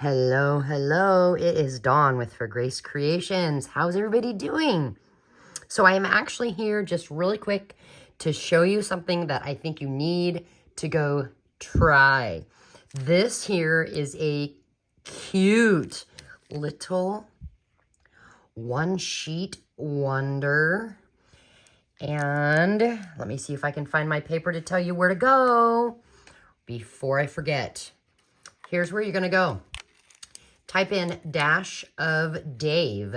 Hello, hello. It is Dawn with For Grace Creations. How's everybody doing? So I am actually here just really quick to show you something that I think you need to go try. This here is a cute little one sheet wonder. And let me see if I can find my paper to tell you where to go before I forget. Here's where you're going to go. Type in Dash of Dave,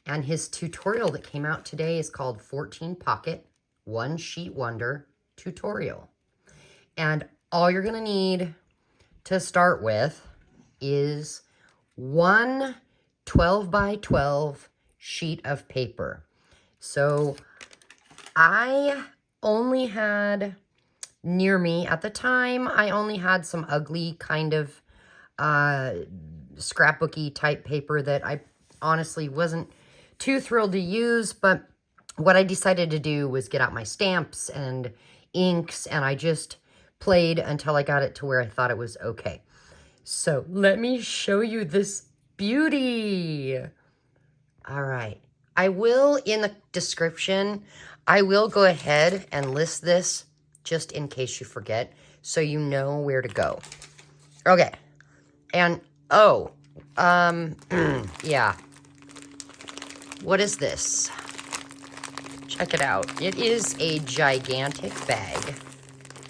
and his tutorial that came out today is called 14 Pocket One Sheet Wonder Tutorial. And all you're going to need to start with is one 12 by 12 sheet of paper. So I only had near me at the time, I only had some ugly kind of scrapbooky type paper that I honestly wasn't too thrilled to use, but what I decided to do was get out my stamps and inks, and I just played until I got it to where I thought it was okay. So let me show you this beauty. All right. I will, in the description, I will go ahead and list this just in case you forget, so you know where to go. Okay. And, yeah. What is this? Check it out. It is a gigantic bag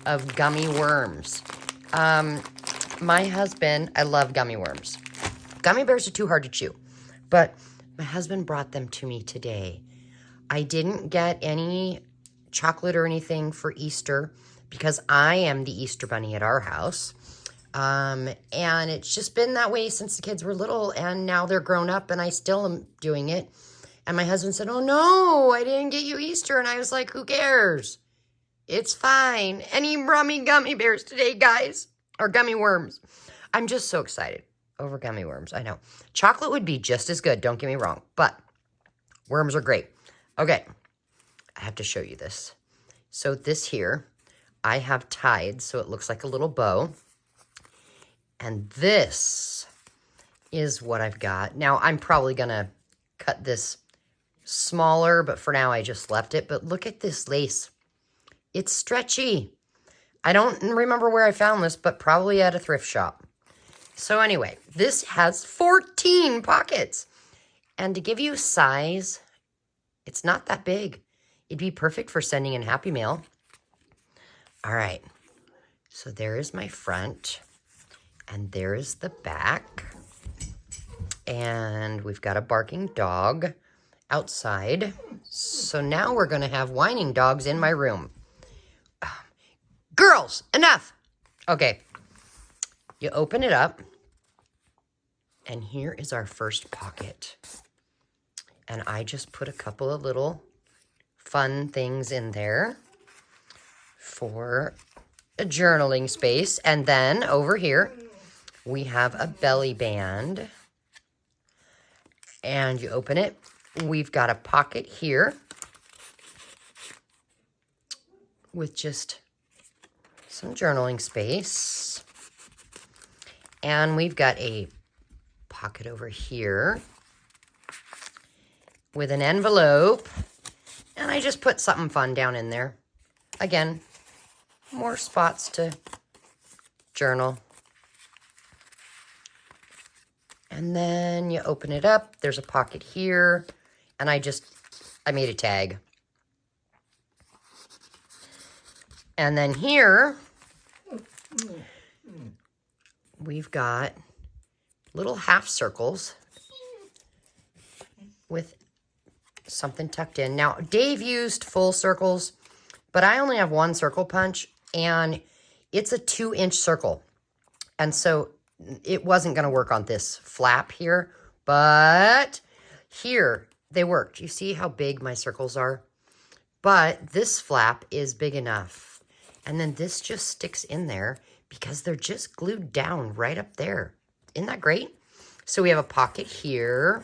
of gummy worms. My husband, I love gummy worms. Gummy bears are too hard to chew, but my husband brought them to me today. I didn't get any chocolate or anything for Easter because I am the Easter bunny at our house. And it's just been that way since the kids were little, and now they're grown up and I still am doing it. And my husband said, "Oh no, I didn't get you Easter." And I was like, "Who cares? It's fine." And he brought me gummy bears today, guys, or gummy worms. I'm just so excited over gummy worms. I know chocolate would be just as good. Don't get me wrong, but worms are great. Okay. I have to show you this. So this here, I have tied so it looks like a little bow. And this is what I've got. Now, I'm probably going to cut this smaller, but for now I just left it. But look at this lace. It's stretchy. I don't remember where I found this, but probably at a thrift shop. So anyway, this has 14 pockets. And to give you size, it's not that big. It'd be perfect for sending in Happy Mail. All right. So there is my front. And there is the back. And we've got a barking dog outside. So now we're going to have whining dogs in my room. Girls, enough. Okay. You open it up. And here is our first pocket. And I just put a couple of little fun things in there for a journaling space. And then over here, we have a belly band. And you open it. We've got a pocket here with just some journaling space. And we've got a pocket over here with an envelope. And I just put something fun down in there. Again, more spots to journal. And then you open it up. There's a pocket here. And I made a tag. And then here, we've got little half circles with something tucked in. Now, Dave used full circles, but I only have one circle punch, and it's a 2-inch circle. And so it wasn't going to work on this flap here, but here they worked. You see how big my circles are? But this flap is big enough. And then this just sticks in there because they're just glued down right up there. Isn't that great? So we have a pocket here,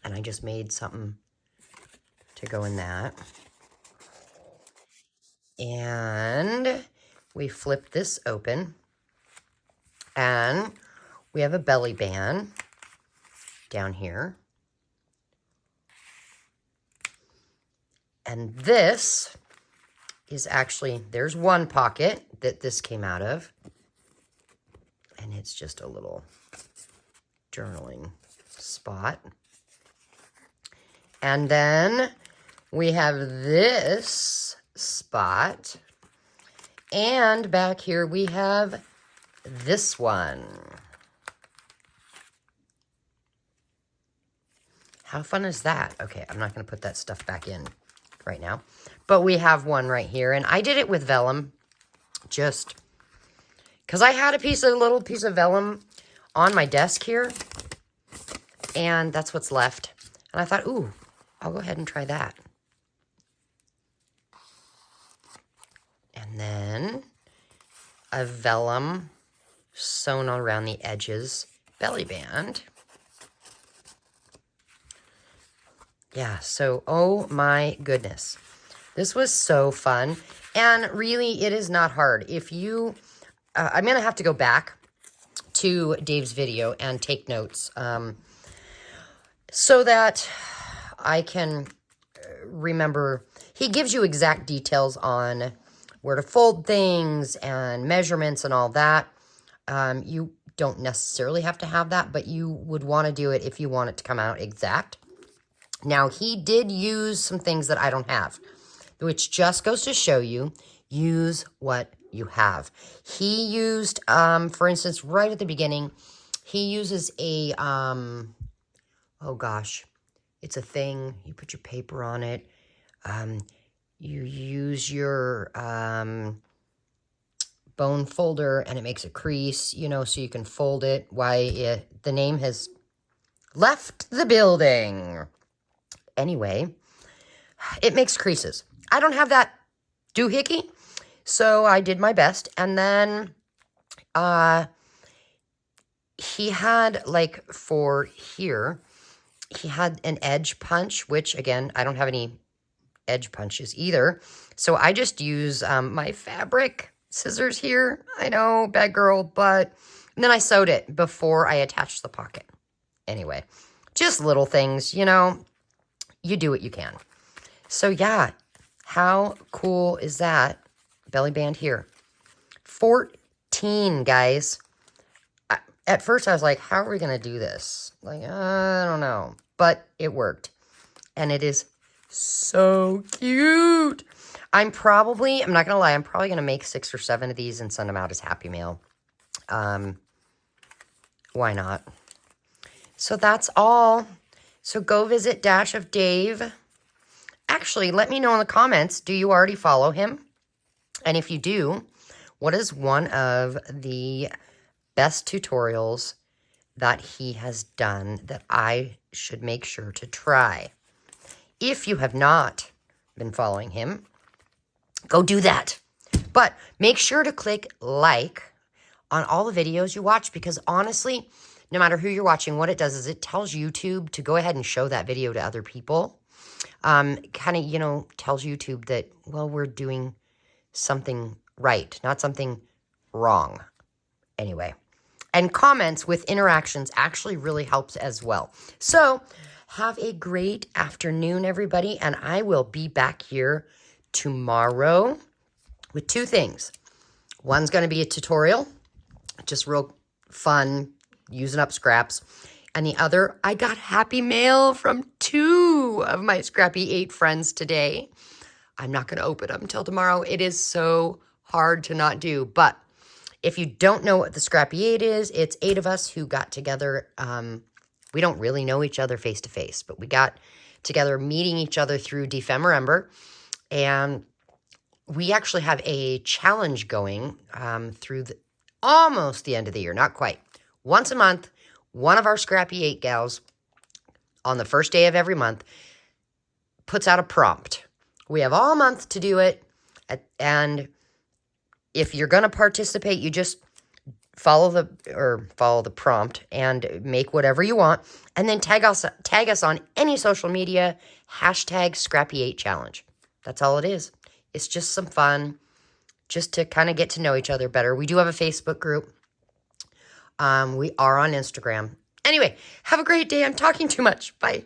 and I just made something to go in that. And we flip this open, and We have a belly band down here. And this is actually, there's one pocket that this came out of. And it's just a little journaling spot. And then we have this spot. And back here we have this one. How fun is that? Okay, I'm not going to put that stuff back in right now. But we have one right here. And I did it with vellum. Just because I had a little piece of vellum on my desk here. And that's what's left. And I thought, ooh, I'll go ahead and try that. And then a vellum sewn around the edges belly band. Yeah, so, oh my goodness. This was so fun. And really, it is not hard. If you, I'm going to have to go back to Dave's video and take notes so that I can remember. He gives you exact details on where to fold things and measurements and all that. You don't necessarily have to have that, but you would want to do it if you want it to come out exact. Now, he did use some things that I don't have, which just goes to show you, use what you have. He used, for instance, right at the beginning, he uses a, oh gosh, it's a thing. You put your paper on it. You use your bone folder, and it makes a crease, you know, so you can fold it. The name has left the building. Anyway, it makes creases. I don't have that doohickey, so I did my best. And then he had, like, for here, he had an edge punch, which, again, I don't have any edge punches either. So I just use my fabric scissors here. I know, bad girl, but and then I sewed it before I attached the pocket. Anyway, just little things, you know. You do what you can. So yeah, how cool is that? Belly band here. 14, guys. At first I was like, how are we going to do this? Like, I don't know. But it worked. And it is so cute. I'm not going to lie, I'm probably going to make 6 or 7 of these and send them out as Happy Mail. Why not? So that's all. So go visit Dash of Dave. Actually, let me know in the comments, do you already follow him? And if you do, what is one of the best tutorials that he has done that I should make sure to try? If you have not been following him, go do that. But make sure to click like on all the videos you watch, because honestly, no matter who you're watching, what it does is it tells YouTube to go ahead and show that video to other people. Kind of, you know, tells YouTube that, well, we're doing something right, not something wrong. Anyway, and comments with interactions actually really helps as well. So have a great afternoon, everybody, and I will be back here tomorrow with 2 things. One's going to be a tutorial, just real fun, using up scraps. And the other, I got Happy Mail from 2 of my Scrappy 8 friends today. I'm not going to open them until tomorrow. It is so hard to not do. But if you don't know what the Scrappy 8 is, it's 8 of us who got together. We don't really know each other face to face, but we got together meeting each other through Defemberember. And we actually have a challenge going through almost the end of the year, not quite. Once a month, one of our Scrappy 8 gals on the first day of every month puts out a prompt. We have all month to do it. And if you're going to participate, you just follow the prompt and make whatever you want. And then tag us on any social media, #Scrappy8Challenge. That's all it is. It's just some fun, just to kind of get to know each other better. We do have a Facebook group. We are on Instagram. Anyway, have a great day. I'm talking too much. Bye.